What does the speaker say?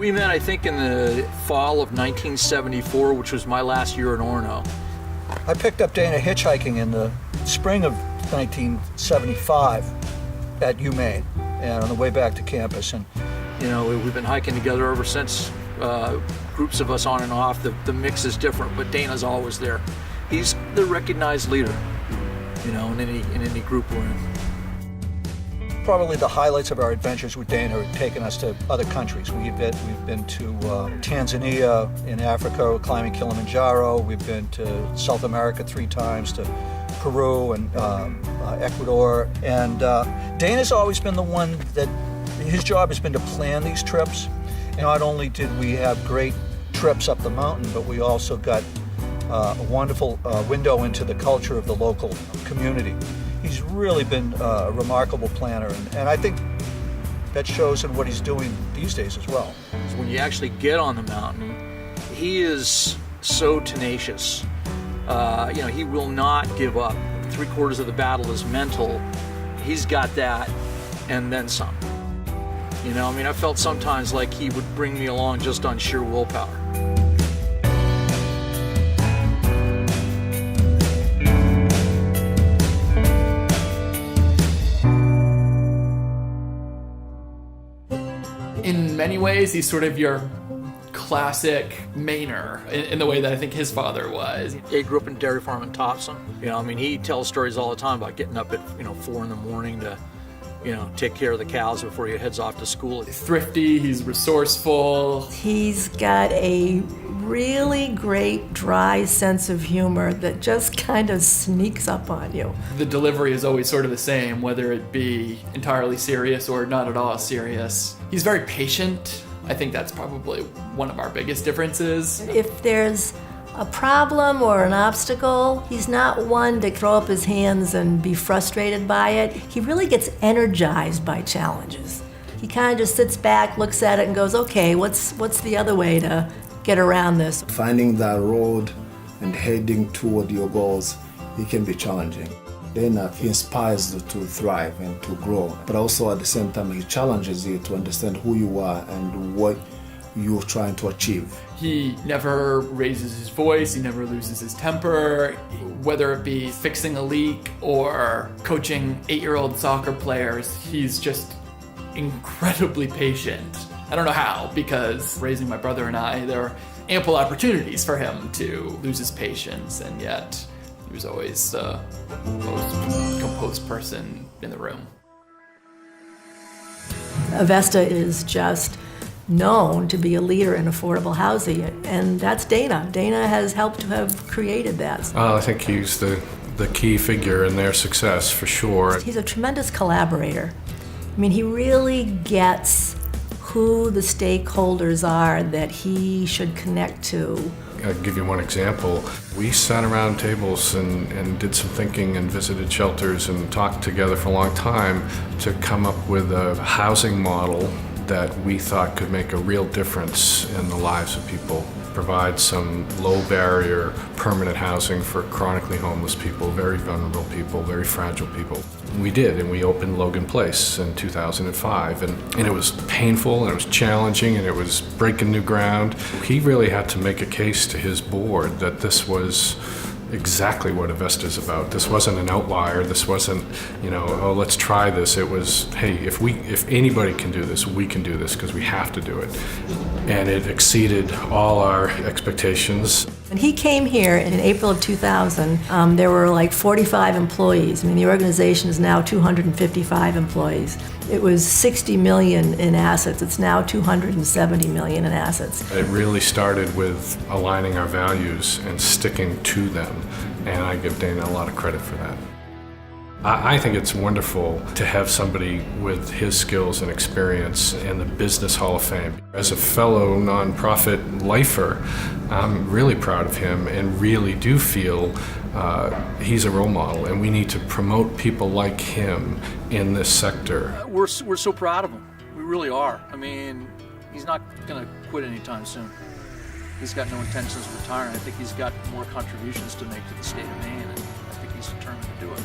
We met, I think, in the fall of 1974, which was my last year in Orono. I picked up Dana hitchhiking in the spring of 1975 at Maine, and on the way back to campus. And you know, we've been hiking together ever since. Groups of us on and off. The mix is different, but Dana's always there. He's the recognized leader, you know, in any group we're in. Probably the highlights of our adventures with Dana are taking us to other countries. We've been to Tanzania in Africa, climbing Kilimanjaro. We've been to South America 3 times, to Peru and Ecuador. And Dana's always been the one that, his job has been to plan these trips. And not only did we have great trips up the mountain, but we also got a wonderful window into the culture of the local community. He's really been a remarkable planner, and I think that shows in what he's doing these days as well. When you actually get on the mountain, he is so tenacious. You know, he will not give up. 3/4 of the battle is mental. He's got that, and then some. You know, I mean, I felt sometimes like he would bring me along just on sheer willpower. In many ways, he's sort of your classic Mainer in the way that I think his father was. He grew up in dairy farm in Totman. You know, I mean, he tells stories all the time about getting up at 4 in the morning to, you know, take care of the cows before he heads off to school. He's thrifty, he's resourceful. He's got a really great dry sense of humor that just kind of sneaks up on you. The delivery is always sort of the same, whether it be entirely serious or not at all serious. He's very patient. I think that's probably one of our biggest differences. If there's a problem or an obstacle, he's not one to throw up his hands and be frustrated by it. He really gets energized by challenges. He kind of just sits back, looks at it, and goes, okay, what's the other way to get around this? Finding that road and heading toward your goals, it can be challenging. Then he inspires you to thrive and to grow, but also at the same time he challenges you to understand who you are and what you're trying to achieve. He never raises his voice, he never loses his temper, whether it be fixing a leak or coaching 8-year-old soccer players, he's just incredibly patient. I don't know how, because raising my brother and I, there are ample opportunities for him to lose his patience, and yet he was always the most composed person in the room. Avesta is just known to be a leader in affordable housing, and that's Dana. Dana has helped to have created that. I think he's the key figure in their success, for sure. He's a tremendous collaborator. I mean, he really gets who the stakeholders are that he should connect to. I'll give you one example. We sat around tables and did some thinking and visited shelters and talked together for a long time to come up with a housing model that we thought could make a real difference in the lives of people. Provide some low barrier permanent housing for chronically homeless people, very vulnerable people, very fragile people. We did, and we opened Logan Place in 2005, and it was painful, and it was challenging, and it was breaking new ground. He really had to make a case to his board that this was exactly what Avesta's about. This wasn't an outlier. This wasn't, oh, let's try this. It was, hey, if anybody can do this, we can do this because we have to do it. And it exceeded all our expectations. When he came here in April of 2000, there were like 45 employees. I mean, the organization is now 255 employees. It was 60 million in assets. It's now 270 million in assets. It really started with aligning our values and sticking to them, and I give Dana a lot of credit for that. I think it's wonderful to have somebody with his skills and experience in the Business Hall of Fame. As a fellow nonprofit lifer, I'm really proud of him and really do feel he's a role model, and we need to promote people like him in this sector. We're so proud of him. We really are. I mean, he's not going to quit anytime soon. He's got no intentions of retiring. I think he's got more contributions to make to the state of Maine, and I think he's determined to do it.